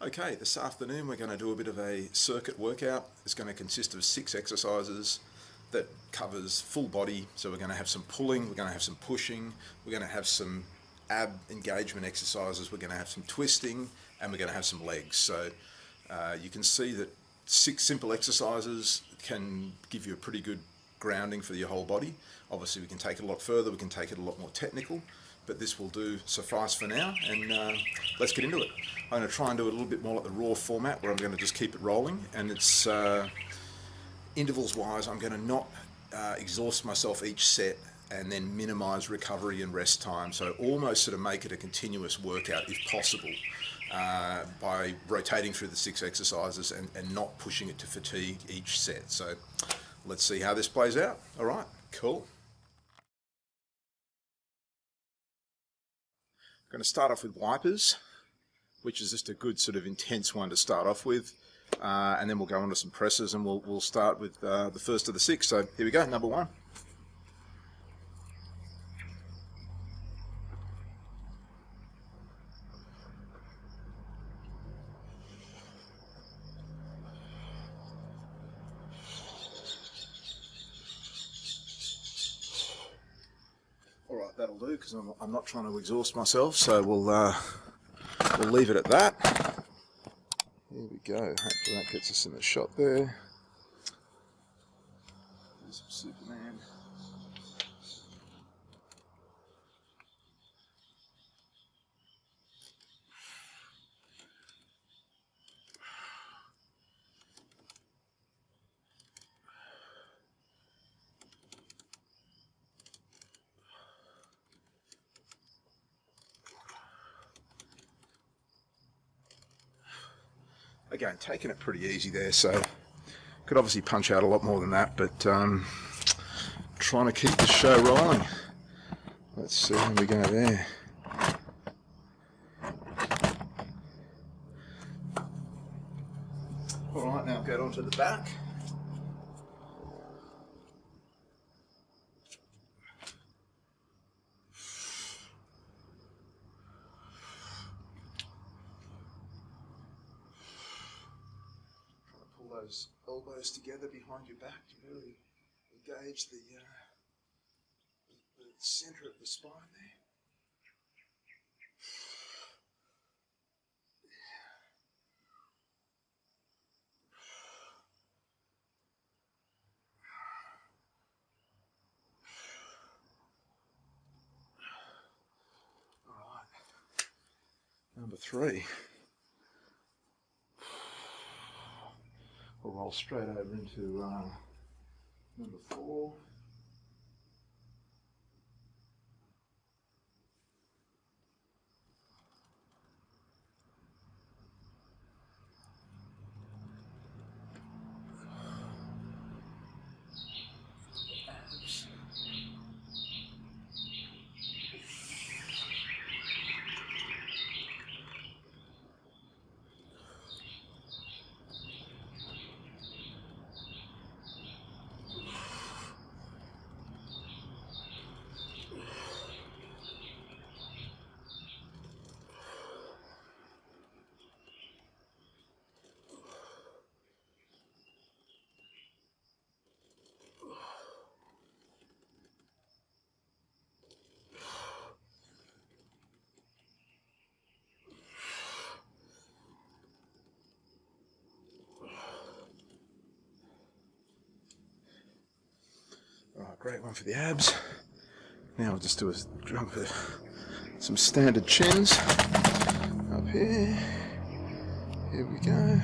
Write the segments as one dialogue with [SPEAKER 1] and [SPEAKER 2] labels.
[SPEAKER 1] Okay, this afternoon we're going to do a bit of a circuit workout. It's going to consist of 6 exercises that covers full body. So we're going to have some pulling, we're going to have some pushing, we're going to have some ab engagement exercises, we're going to have some twisting, and we're going to have some legs. So you can see that 6 simple exercises can give you a pretty good grounding for your whole body. Obviously we can take it a lot further, we can take it a lot more technical, but this will do suffice for now, and let's get into it. I'm going to try and do it a little bit more like the raw format, where I'm going to just keep it rolling, and it's intervals wise I'm going to not exhaust myself each set and then minimize recovery and rest time, so almost sort of make it a continuous workout if possible, by rotating through the 6 exercises and not pushing it to fatigue each set. So let's see how this plays out. All right, cool. I'm going to start off with wipers, which is just a good sort of intense one to start off with, and then we'll go on to some presses, and we'll start with the first of the 6. So here we go, number 1. Alright, that'll do, because I'm not trying to exhaust myself, so we'll leave it at that. Here we go, hopefully that gets us in the shot there. There's some Superman. Again, taking it pretty easy there, so could obviously punch out a lot more than that, but trying to keep the show rolling. Let's see how we go there. Alright, now get onto the back. Those elbows together behind your back to really engage the center of the spine there. All right, number 3. We'll roll straight over into number 4. Alright, great one for the abs. Now we'll just do a jump of some standard chins up here. Here we go.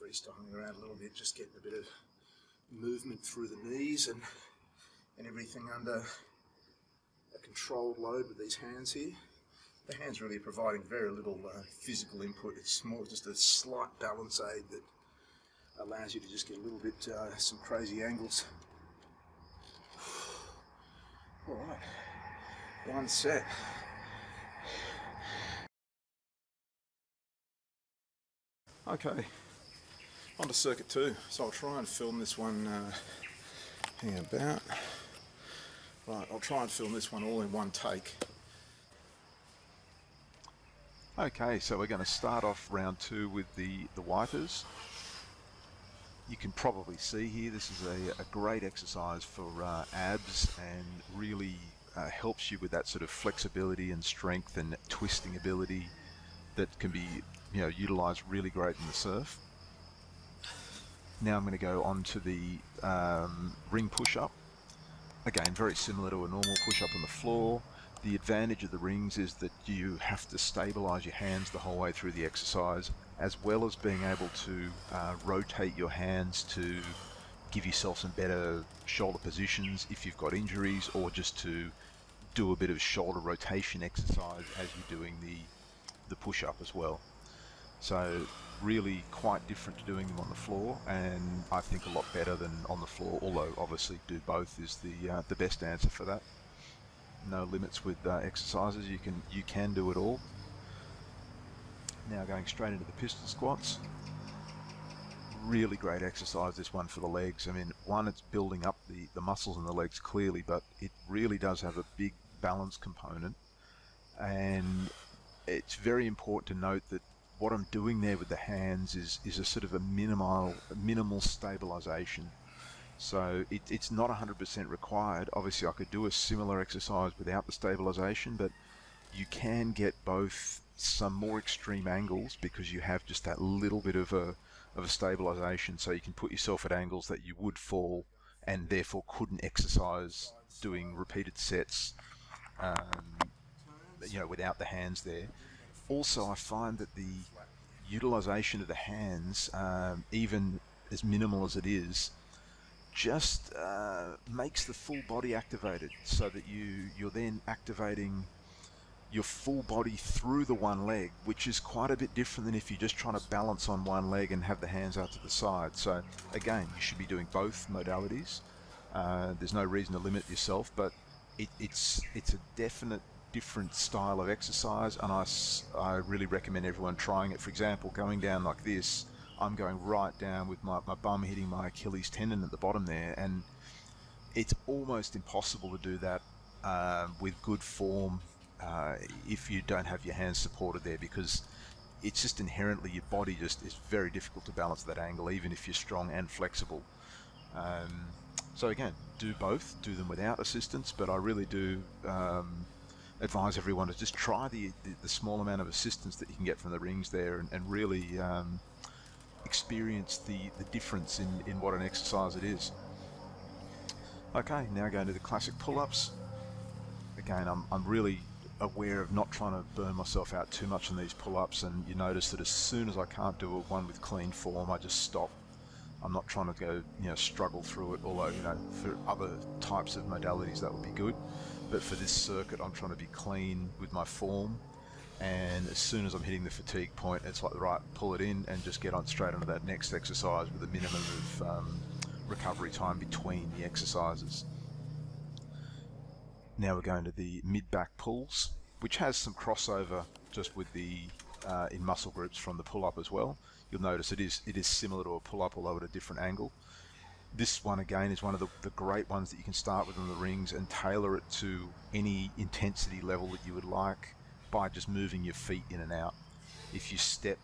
[SPEAKER 1] freestyling around a little bit, just getting a bit of movement through the knees and everything under a controlled load with these hands here. The hands really are providing very little physical input. It's more just a slight balance aid that allows you to just get a little bit, some crazy angles. Alright, one set. Okay, on to circuit 2. So I'll try and film this one, hang about. Right, I'll try and film this one all in one take. Okay, so we're going to start off round 2 with the wipers. You can probably see here this is a great exercise for abs, and really helps you with that sort of flexibility and strength and twisting ability that can be utilised really great in the surf. Now I'm going to go on to the ring push-up. Again, very similar to a normal push-up on the floor. The advantage of the rings is that you have to stabilise your hands the whole way through the exercise, as well as being able to rotate your hands to give yourself some better shoulder positions if you've got injuries, or just to do a bit of shoulder rotation exercise as you're doing the push-up as well. So really quite different to doing them on the floor, and I think a lot better than on the floor, although obviously do both is the best answer for that. No limits with exercises, you can do it all. Now going straight into the pistol squats. Really great exercise, this one, for the legs. I mean, one, it's building up the muscles in the legs clearly, but it really does have a big balance component, and it's very important to note that what I'm doing there with the hands is a sort of a minimal stabilization. So it's not 100% required. Obviously I could do a similar exercise without the stabilization, but you can get both some more extreme angles because you have just that little bit of a stabilization, so you can put yourself at angles that you would fall and therefore couldn't exercise doing repeated sets without the hands there. Also, I find that the utilization of the hands, even as minimal as it is, just makes the full body activated, so that you're then activating your full body through the one leg, which is quite a bit different than if you're just trying to balance on one leg and have the hands out to the side. So again, you should be doing both modalities. There's no reason to limit yourself, but it's a definite different style of exercise, and I really recommend everyone trying it. For example, going down like this, I'm going right down with my bum hitting my Achilles tendon at the bottom there, and it's almost impossible to do that with good form if you don't have your hands supported there, because it's just inherently, your body just is very difficult to balance that angle, even if you're strong and flexible. So again, do both, do them without assistance, but I really do advise everyone to just try the small amount of assistance that you can get from the rings there, and really experience the difference in what an exercise it is. Okay, now going to the classic pull-ups. Again, I'm really aware of not trying to burn myself out too much on these pull-ups, and you notice that as soon as I can't do one with clean form, I just stop. I'm not trying to go, struggle through it, although, for other types of modalities that would be good. But for this circuit, I'm trying to be clean with my form, and as soon as I'm hitting the fatigue point, it's like, right, pull it in and just get on straight onto that next exercise with a minimum of recovery time between the exercises. Now we're going to the mid-back pulls, which has some crossover just with the in muscle groups from the pull-up as well. You'll notice it is similar to a pull-up, although at a different angle. This one again is one of the great ones that you can start with on the rings and tailor it to any intensity level that you would like by just moving your feet in and out. If you step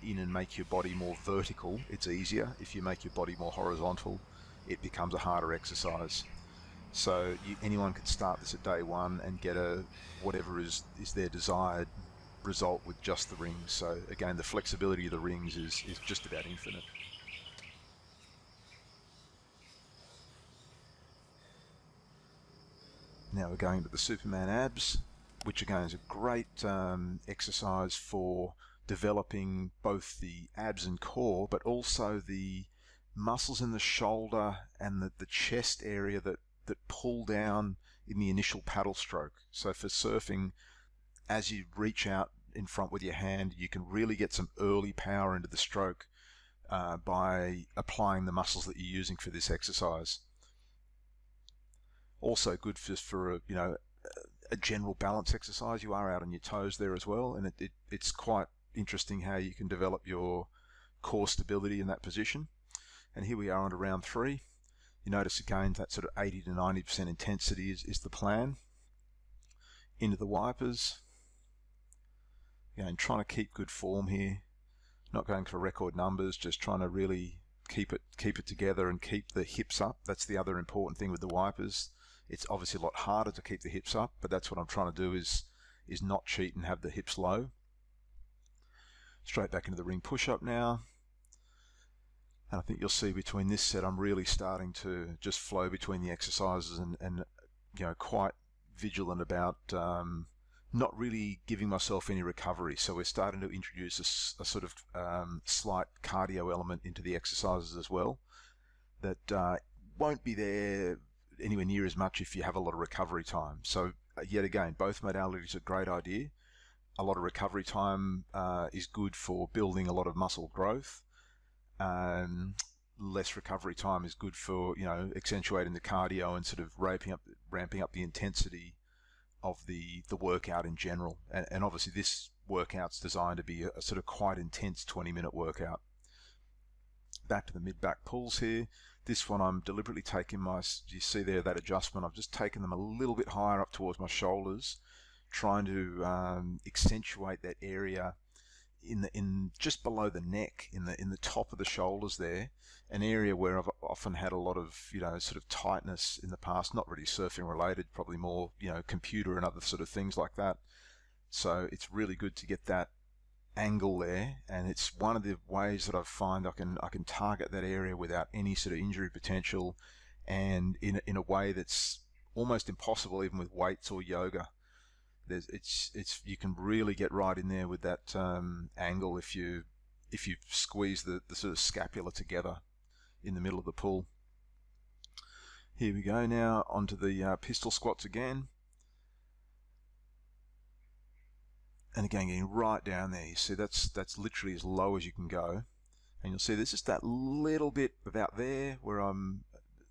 [SPEAKER 1] in and make your body more vertical, it's easier. If you make your body more horizontal, it becomes a harder exercise. So anyone can start this at day one and get whatever is their desired result with just the rings. So again, the flexibility of the rings is just about infinite. Now we're going to the Superman abs, which again is a great exercise for developing both the abs and core, but also the muscles in the shoulder and the chest area that pull down in the initial paddle stroke. So for surfing, as you reach out in front with your hand, you can really get some early power into the stroke by applying the muscles that you're using for this exercise. Also good for a general balance exercise. You are out on your toes there as well, and it's quite interesting how you can develop your core stability in that position. And here we are on to round 3. You notice again that sort of 80 to 90% intensity is the plan. Into the wipers. Again, trying to keep good form here. Not going for record numbers, just trying to really keep it together and keep the hips up. That's the other important thing with the wipers. It's obviously a lot harder to keep the hips up, but that's what I'm trying to do is not cheat and have the hips low. Straight back into the ring push-up now. And I think you'll see between this set, I'm really starting to just flow between the exercises and quite vigilant about not really giving myself any recovery. So we're starting to introduce a sort of slight cardio element into the exercises as well that won't be there anywhere near as much if you have a lot of recovery time. So yet again, both modalities are a great idea. A lot of recovery time is good for building a lot of muscle growth. Less recovery time is good for accentuating the cardio and sort of ramping up the intensity of the workout in general. And obviously this workout's designed to be a sort of quite intense 20-minute workout. Back to the mid-back pulls here. This one I'm deliberately taking you see there that adjustment, I've just taken them a little bit higher up towards my shoulders, trying to accentuate that area in just below the neck, in the top of the shoulders there, an area where I've often had a lot of sort of tightness in the past, not really surfing related, probably more computer and other sort of things like that. So it's really good to get that angle there, and it's one of the ways that I find I can target that area without any sort of injury potential, and in a way that's almost impossible even with weights or yoga. You can really get right in there with that angle if you squeeze the sort of scapula together in the middle of the pull. Here we go now onto the pistol squats again. And again, getting right down there. You see that's literally as low as you can go. And you'll see there's just that little bit about there where I'm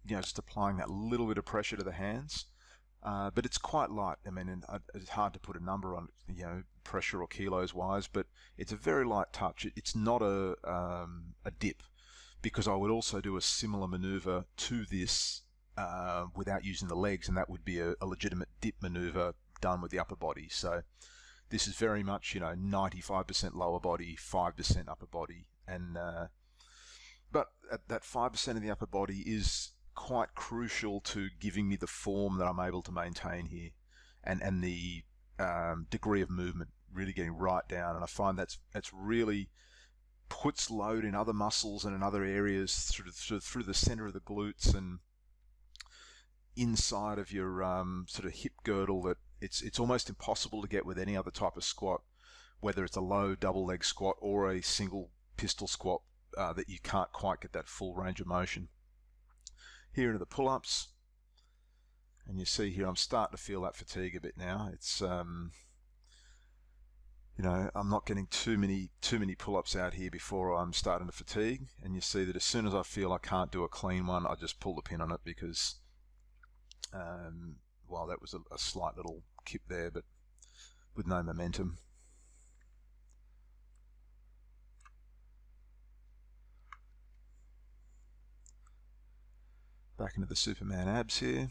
[SPEAKER 1] just applying that little bit of pressure to the hands. But it's quite light. I mean, it's hard to put a number on it, pressure or kilos wise, but it's a very light touch. It's not a dip, because I would also do a similar maneuver to this without using the legs, and that would be a legitimate dip maneuver done with the upper body. So this is very much 95% lower body, 5% upper body, and but that 5% of the upper body is quite crucial to giving me the form that I'm able to maintain here, and the degree of movement, really getting right down. And I find that's really puts load in other muscles and in other areas through the center of the glutes and inside of your sort of hip girdle, that it's almost impossible to get with any other type of squat, whether it's a low double leg squat or a single pistol squat, that you can't quite get that full range of motion. Here into the pull-ups, and you see here I'm starting to feel that fatigue a bit now. It's I'm not getting too many pull-ups out here before I'm starting to fatigue, and you see that as soon as I feel I can't do a clean one, I just pull the pin on it, because well, that was a slight little kip there, but with no momentum. Back into the Superman abs here.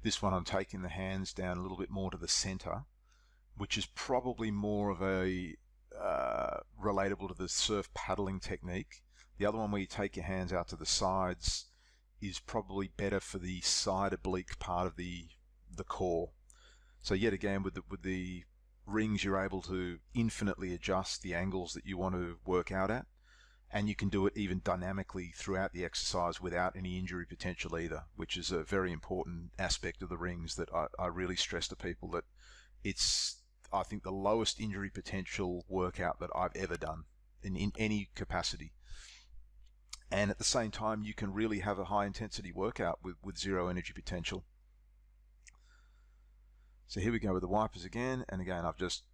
[SPEAKER 1] This one I'm taking the hands down a little bit more to the center, which is probably more of a relatable to the surf paddling technique. The other one where you take your hands out to the sides is probably better for the side oblique part of the core. So yet again, with the rings, you're able to infinitely adjust the angles that you want to work out at, And you can do it even dynamically throughout the exercise without any injury potential either, which is a very important aspect of the rings that I really stress to people, that it's, I think, the lowest injury potential workout that I've ever done in any capacity. And at the same time, you can really have a high intensity workout with zero energy potential. So here we go with the wipers again. And again, I've just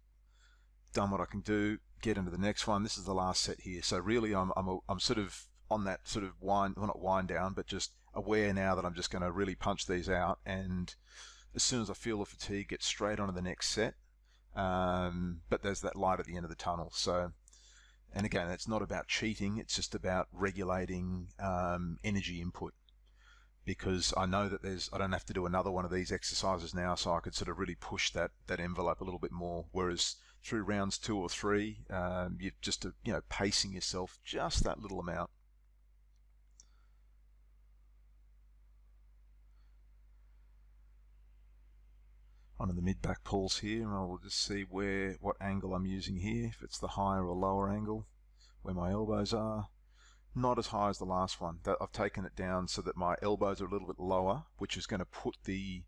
[SPEAKER 1] done what I can do, get into the next one. This is the last set here. So really I'm sort of on that sort of well, not wind down, but just aware now that I'm just going to really punch these out. And as soon as I feel the fatigue, get straight onto the next set. But there's that light at the end of the tunnel. So, and again, it's not about cheating. It's just about regulating energy input, because I know that I don't have to do another one of these exercises now, so I could sort of really push that envelope a little bit more. Whereas through rounds 2 or 3, you're just pacing yourself just that little amount. Onto the mid-back pulls here, and I'll just see what angle I'm using here, if it's the higher or lower angle, where my elbows are. Not as high as the last one. I've taken it down so that my elbows are a little bit lower, which is going to put the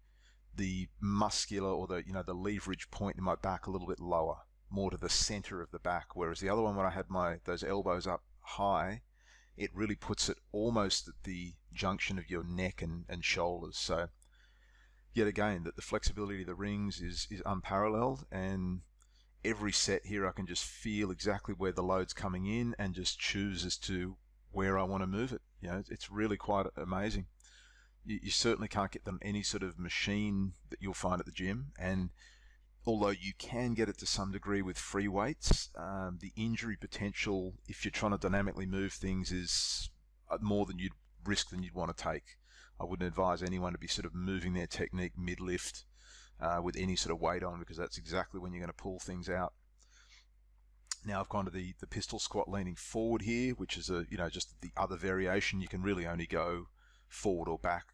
[SPEAKER 1] muscular, or the leverage point in my back a little bit lower, more to the center of the back. Whereas the other one, when I had those elbows up high, it really puts it almost at the junction of your neck and shoulders. So yet again, that the flexibility of the rings is unparalleled, and every set here I can just feel exactly where the load's coming in and just choose as to where I want to move it. It's really quite amazing. You certainly can't get them any sort of machine that you'll find at the gym, and although you can get it to some degree with free weights, the injury potential, if you're trying to dynamically move things, is more than you'd want to take. I wouldn't advise anyone to be sort of moving their technique mid-lift with any sort of weight on, because that's exactly when you're going to pull things out. Now I've gone to the pistol squat leaning forward here, which is just the other variation. You can really only go forward or back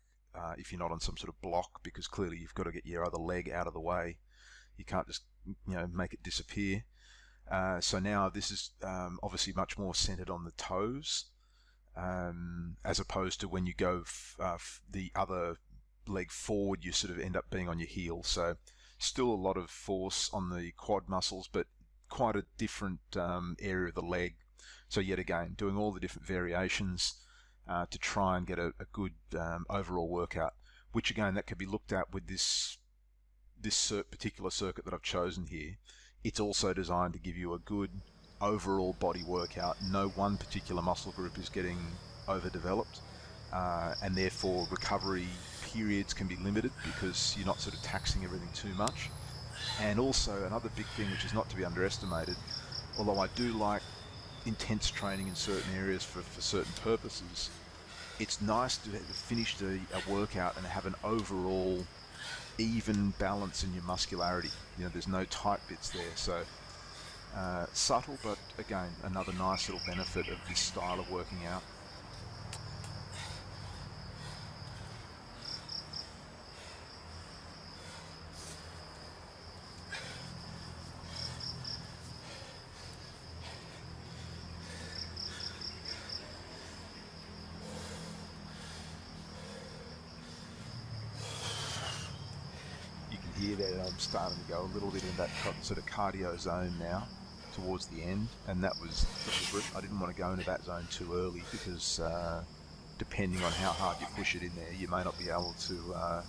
[SPEAKER 1] if you're not on some sort of block, because clearly you've got to get your other leg out of the way. You can't just make it disappear. So now this is obviously much more centered on the toes, as opposed to when you go the other leg forward, you sort of end up being on your heel. So still a lot of force on the quad muscles, but quite a different area of the leg. So yet again, doing all the different variations to try and get a good overall workout, which again, that could be looked at with this particular circuit that I've chosen here. It's also designed to give you a good overall body workout. No one particular muscle group is getting overdeveloped, and therefore recovery periods can be limited because you're not sort of taxing everything too much. And also another big thing, which is not to be underestimated, although I do like intense training in certain areas for certain purposes, it's nice to finish a workout and have an overall even balance in your muscularity. There's no tight bits there. So subtle, but again, another nice little benefit of this style of working out. Here that I'm starting to go a little bit in that sort of cardio zone now towards the end, and that was deliberate. I didn't want to go into that zone too early, because depending on how hard you push it in there, you may not be able to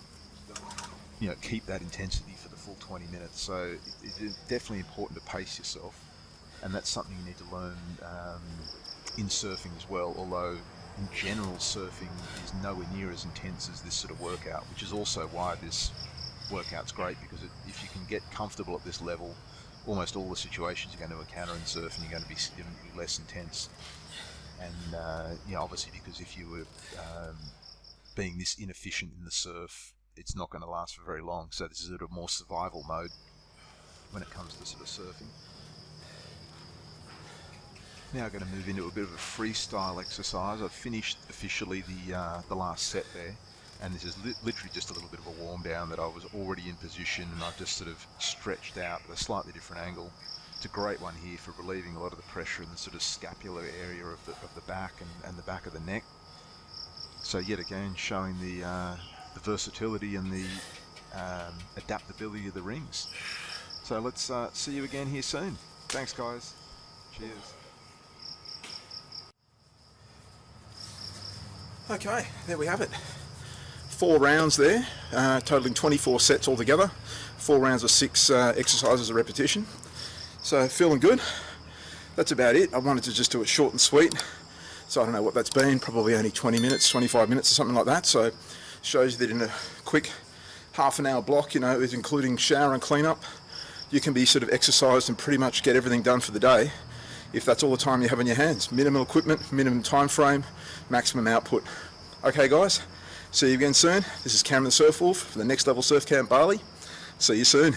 [SPEAKER 1] keep that intensity for the full 20 minutes. So it is definitely important to pace yourself, and that's something you need to learn in surfing as well, although in general surfing is nowhere near as intense as this sort of workout, which is also why this workout's great, because if you can get comfortable at this level, almost all the situations you're going to encounter in surfing are going to be significantly less intense. And obviously, because if you were being this inefficient in the surf, it's not going to last for very long. So this is a more survival mode when it comes to sort of surfing. Now I'm going to move into a bit of a freestyle exercise. I've finished officially the last set there. And this is literally just a little bit of a warm down that I was already in position, and I've just sort of stretched out at a slightly different angle
[SPEAKER 2] It's a great one here for relieving a lot of the pressure in the sort of scapular area of the back and the back of the neck. So yet again, showing the versatility and the adaptability of the rings. So let's see you again here soon. Thanks, guys. Cheers.
[SPEAKER 1] Okay, there we have it. 4 rounds there, totaling 24 sets altogether. 4 rounds of 6 exercises of repetition. So feeling good. That's about it. I wanted to just do it short and sweet. So I don't know what that's been, probably only 20 minutes, 25 minutes or something like that. So shows you that in a quick half an hour block, you know, including shower and clean up, you can be sort of exercised and pretty much get everything done for the day if that's all the time you have on your hands. Minimum equipment, minimum time frame, maximum output. Okay guys, see you again soon. This is Cameron the Surf Wolf for the NextLevel Surfcamp Bali. See you soon.